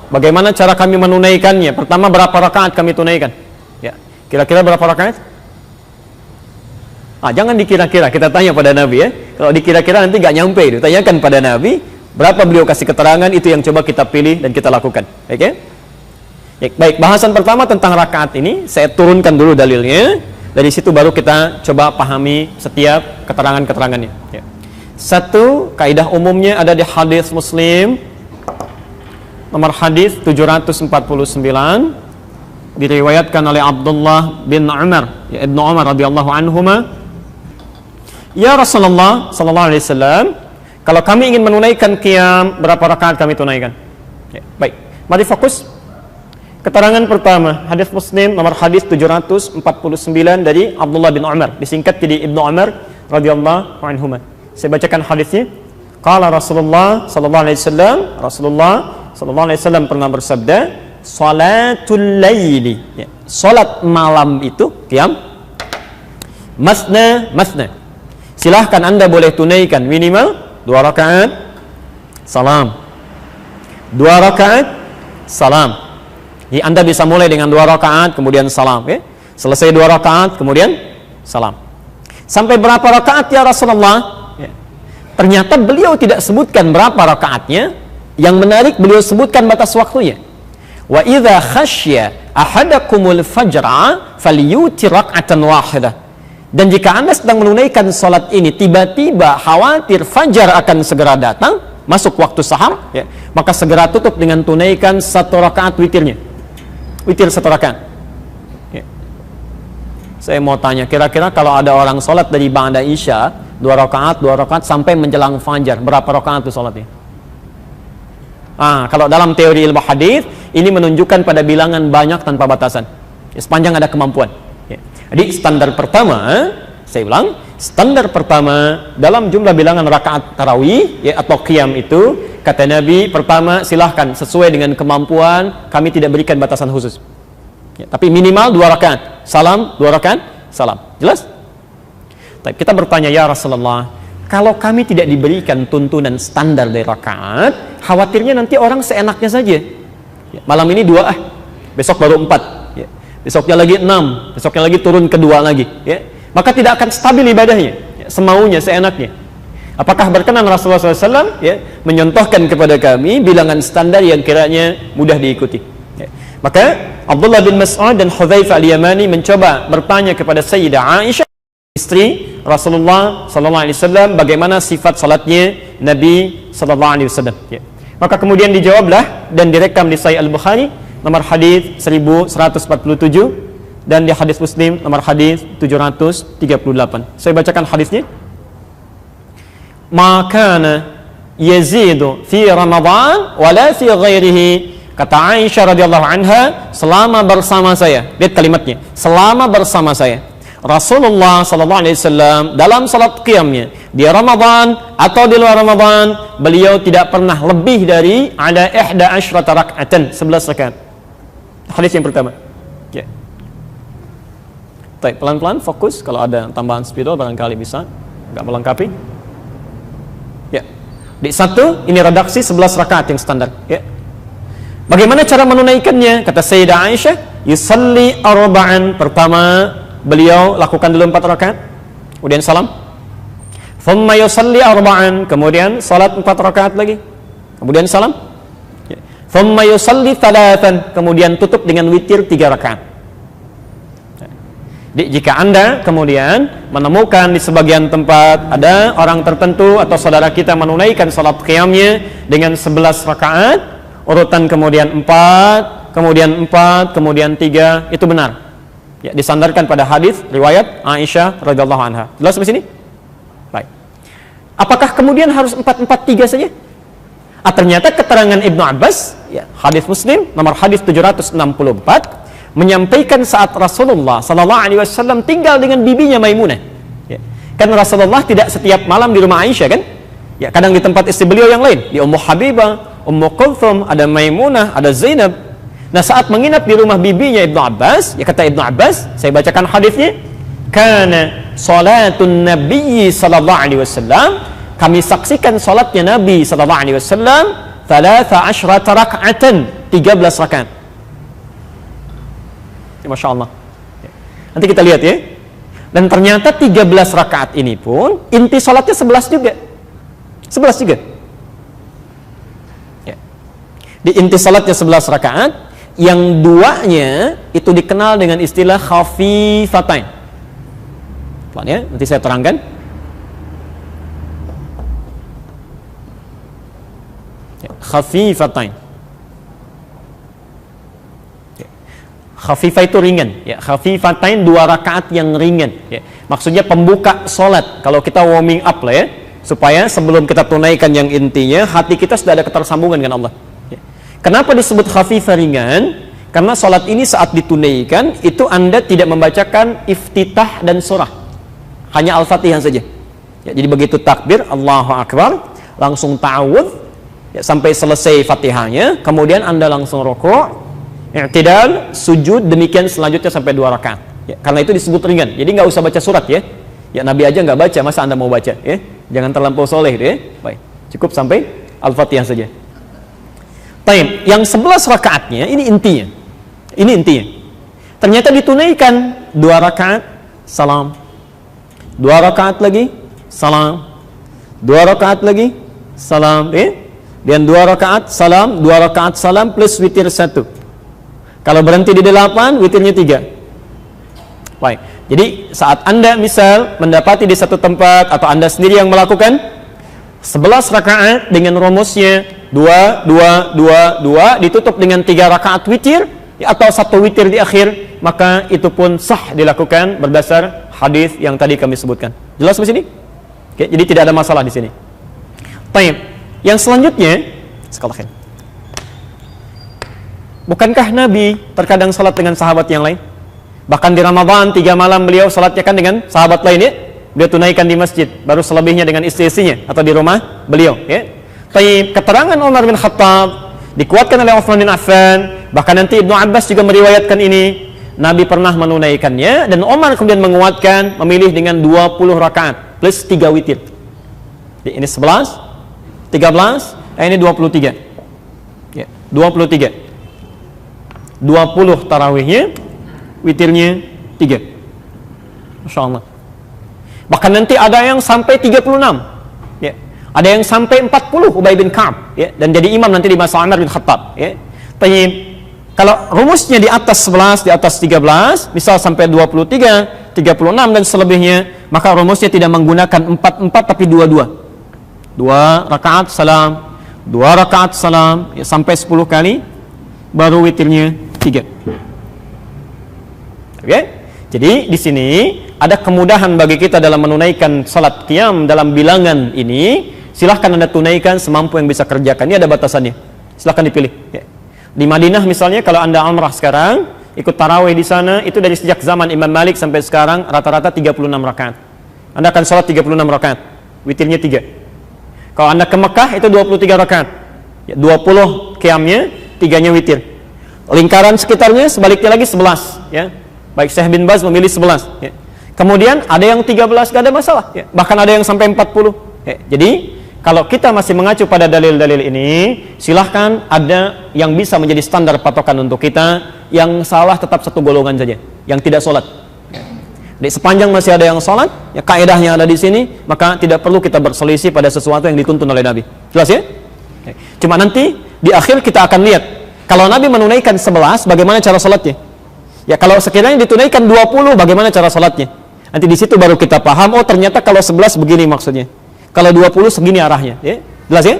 Bagaimana cara kami menunaikannya? Pertama, berapa rakaat kami tunaikan? Ya, kira-kira berapa rakaat? Jangan dikira-kira, kita tanya pada Nabi ya. Kalau dikira-kira nanti nggak nyampe itu. Tanyakan pada Nabi, berapa beliau kasih keterangan, itu yang coba kita pilih dan kita lakukan. Oke? Ya, baik, bahasan pertama tentang rakaat ini, saya turunkan dulu dalilnya. Dari situ baru kita coba pahami setiap keterangan-keterangannya. Ya. Satu, kaidah umumnya ada di hadis Muslim, nomor hadis 749, diriwayatkan oleh Abdullah bin Umar, ya, Ibnu Umar radhiyallahu anhuma. Ya Rasulullah sallallahu alaihi wasallam, kalau kami ingin menunaikan qiyam, berapa rakaat kami tunaikan? Ya, baik, mari fokus. Keterangan pertama, hadis Muslim nomor hadis 749 dari Abdullah bin Umar, disingkat jadi Ibnu Umar radhiyallahu anhuma. Saya bacakan hadisnya. Qala Rasulullah sallallahu alaihi wasallam, Rasulullah sallallahu alaihi wasallam pernah bersabda, salatul laili, ya, salat malam itu qiyam, masna masna. Silahkan Anda boleh tunaikan minimal 2 rakaat salam, 2 rakaat salam. Jadi Anda bisa mulai dengan 2 rakaat kemudian salam, ya. Selesai 2 rakaat kemudian salam. Sampai berapa rakaat ya Rasulullah? Ya. Ternyata beliau tidak sebutkan berapa rakaatnya. Yang menarik, beliau sebutkan batas waktunya. Wa idza khasyya ahadakumul fajra falyutir rak'atan wahidah. Dan jika Anda sedang menunaikan salat ini, tiba-tiba khawatir fajar akan segera datang, masuk waktu saham, ya, maka segera tutup dengan tunaikan 1 rakaat witirnya. Witir 1 rakaat. Ya. Saya mau tanya, kira-kira kalau ada orang salat dari ba'da isya 2 rakaat sampai menjelang fajar, berapa rakaat itu salatnya? Kalau dalam teori ilmu hadis, ini menunjukkan pada bilangan banyak tanpa batasan, ya, sepanjang ada kemampuan. Ya. Jadi standar pertama, saya ulang, standar pertama dalam jumlah bilangan rakaat tarawih, ya, atau qiyam itu, kata Nabi, pertama silahkan sesuai dengan kemampuan, kami tidak berikan batasan khusus. Ya, tapi minimal 2 rakaat, salam, 2 rakaat, salam. Jelas? Kita bertanya, ya Rasulullah, kalau kami tidak diberikan tuntunan standar dari rakaat, khawatirnya nanti orang seenaknya saja. Ya, malam ini 2, besok baru 4. Ya. Besoknya lagi 6, besoknya lagi turun ke 2 lagi. Ya. Maka tidak akan stabil ibadahnya, ya, semaunya, seenaknya. Apakah berkenan Rasulullah SAW, ya, menyontohkan kepada kami bilangan standar yang kiranya mudah diikuti? Ya. Maka Abdullah bin Mas'ud dan Hudzaifah al-Yamani mencoba bertanya kepada Sayyidah Aisyah, istri Rasulullah SAW, bagaimana sifat salatnya Nabi SAW. Ya. Maka kemudian dijawablah dan direkam di Sahih Al-Bukhari nomor hadis 1147 dan di hadis Muslim nomor hadis 738. Saya bacakan hadisnya. Makana yazidu fi Ramadan wala fi ghairihi. Kata Aisyah radhiyallahu anha, selama bersama saya, lihat kalimatnya, selama bersama saya Rasulullah sallallahu alaihi wasallam dalam salat qiyamnya di Ramadan atau di luar Ramadan, beliau tidak pernah lebih dari ada 11 raka'atan, 11 rakaat. Hadis yang pertama. Ya. Baik, pelan-pelan fokus, kalau ada tambahan spidol barangkali bisa enggak melengkapi. Ya. Di 1 ini redaksi 11 rakaat yang standar, ya. Bagaimana cara menunaikannya? Kata Sayyidah Aisyah, yusalli arba'an. Pertama, beliau lakukan dulu 4 rakaat, kemudian salam. Thumma yusalli arba'an, kemudian salat 4 rakaat lagi, kemudian salam. Thumma yusalli thalathan, kemudian tutup dengan witir 3 rakaat. Jika Anda kemudian menemukan di sebagian tempat ada orang tertentu atau saudara kita menunaikan salat qiyamnya dengan 11 rakaat, urutan kemudian 4, kemudian 4, kemudian 3, itu benar. Ya, disandarkan pada hadis riwayat Aisyah radhiyallahu anha. Jelas sampai sini? Baik. Apakah kemudian harus 4-4-3 saja? Ternyata keterangan Ibnu Abbas, ya, hadis Muslim nomor hadis 764 menyampaikan saat Rasulullah sallallahu alaihi wasallam tinggal dengan bibinya Maimunah. Ya. Kan Rasulullah tidak setiap malam di rumah Aisyah, kan? Ya, kadang di tempat istri beliau yang lain, di Ummu Habibah, Ummu Kulthum, ada Maimunah, ada Zainab. Nah, saat menginap di rumah bibinya Ibnu Abbas, ya, kata Ibnu Abbas, saya bacakan hadisnya, kana salatun nabiyyi sallallahu alaihi wasallam, kami saksikan salatnya Nabi sallallahu alaihi wasallam 13 raka'atan, 13 rakaat. Ya, Masya Allah. Nanti kita lihat ya. Dan ternyata 13 rakaat ini pun inti sholatnya 11 juga. 11 juga. Ya. Di inti sholatnya 11 rakaat, yang duanya itu dikenal dengan istilah khafifatain. Ya, nanti saya terangkan. Ya, khafifatain. Khafifah itu ringan, ya. Khafifatain 2 rakaat yang ringan, ya. Maksudnya pembuka sholat. Kalau kita warming up lah ya, supaya sebelum kita tunaikan yang intinya, hati kita sudah ada ketersambungan dengan Allah. Ya. Kenapa disebut khafifah ringan? Karena sholat ini saat ditunaikan itu Anda tidak membacakan iftitah dan surah, hanya Al-Fatihah saja. Ya, jadi begitu takbir Allahu Akbar, langsung ta'awudz, ya, sampai selesai Fatihahnya, kemudian Anda langsung rukuk, i'tidal, sujud, demikian selanjutnya sampai 2 rakaat. Ya, karena itu disebut ringan. Jadi nggak usah baca surat ya. Ya Nabi aja nggak baca, masa Anda mau baca? Ya, jangan terlampau soleh ya. Baik, cukup sampai Al-Fatihah saja. Taib, yang 11 rakaatnya ini intinya. Ini intinya. Ternyata ditunaikan 2 rakaat salam, 2 rakaat lagi salam, 2 rakaat lagi salam, dan 2 rakaat salam, 2 rakaat salam plus witir 1. Kalau berhenti di 8, witirnya 3. Baik. Jadi saat Anda misal mendapati di satu tempat atau Anda sendiri yang melakukan 11 rakaat dengan rumusnya 2 2 2 2 ditutup dengan 3 rakaat witir atau 1 witir di akhir, maka itu pun sah dilakukan berdasar hadis yang tadi kami sebutkan. Jelas di sini? Oke, jadi tidak ada masalah di sini. Baik. Yang selanjutnya, sekali lagi. Bukankah Nabi terkadang salat dengan sahabat yang lain? Bahkan di Ramadan 3 malam beliau salatnya kan dengan sahabat lain ya. Beliau tunaikan di masjid, baru selebihnya dengan istri-istrinya atau di rumah beliau ya. Tapi keterangan Umar bin Khattab dikuatkan oleh Utsman bin Affan, bahkan nanti Ibnu Abbas juga meriwayatkan ini. Nabi pernah menunaikannya dan Umar kemudian menguatkan memilih dengan 20 rakaat plus 3 witir. Jadi ini 11, 13, ini 23. Ya, 23. 20 tarawihnya, witirnya 3. Masya Allah. Bahkan nanti ada yang sampai 36 ya. Ada yang sampai 40 Ubay bin Ka'ab ya. Dan jadi imam nanti di masa Umar bin Khattab ya. Tapi kalau rumusnya di atas 11, di atas 13, misal sampai 23, 36 dan selebihnya, maka rumusnya tidak menggunakan 4-4 tapi 2-2. 2 rakaat salam, 2 rakaat salam ya, sampai 10 kali, baru witirnya 3. Oke? Jadi di sini ada kemudahan bagi kita dalam menunaikan salat qiyam dalam bilangan ini. Silahkan Anda tunaikan semampu yang bisa kerjakan. Ini ada batasannya. Silahkan dipilih. Ya. Di Madinah misalnya, kalau Anda umrah sekarang, ikut tarawih di sana, itu dari sejak zaman Imam Malik sampai sekarang rata-rata 36 rakaat. Anda akan salat 36 rakaat, witirnya 3. Kalau Anda ke Mekah itu 23 rakaat. Ya, 20 qiyamnya, 3-nya witir. Lingkaran sekitarnya sebaliknya lagi 11 ya. Baik Syekh bin Baz memilih 11 ya. Kemudian ada yang 13 gak ada masalah ya. Bahkan ada yang sampai 40 ya. Jadi kalau kita masih mengacu pada dalil-dalil ini, silahkan ada yang bisa menjadi standar patokan untuk kita. Yang salah tetap satu golongan saja, yang tidak sholat ya. Di sepanjang masih ada yang sholat ya, kaidahnya ada di sini, maka tidak perlu kita berselisih pada sesuatu yang dituntun oleh Nabi. Jelas ya? Cuma nanti di akhir kita akan lihat, kalau Nabi menunaikan 11, bagaimana cara salatnya? Ya kalau sekiranya ditunaikan 20, bagaimana cara salatnya? Nanti di situ baru kita paham, oh ternyata kalau 11 begini maksudnya. Kalau 20 segini arahnya, ya. Jelas ya?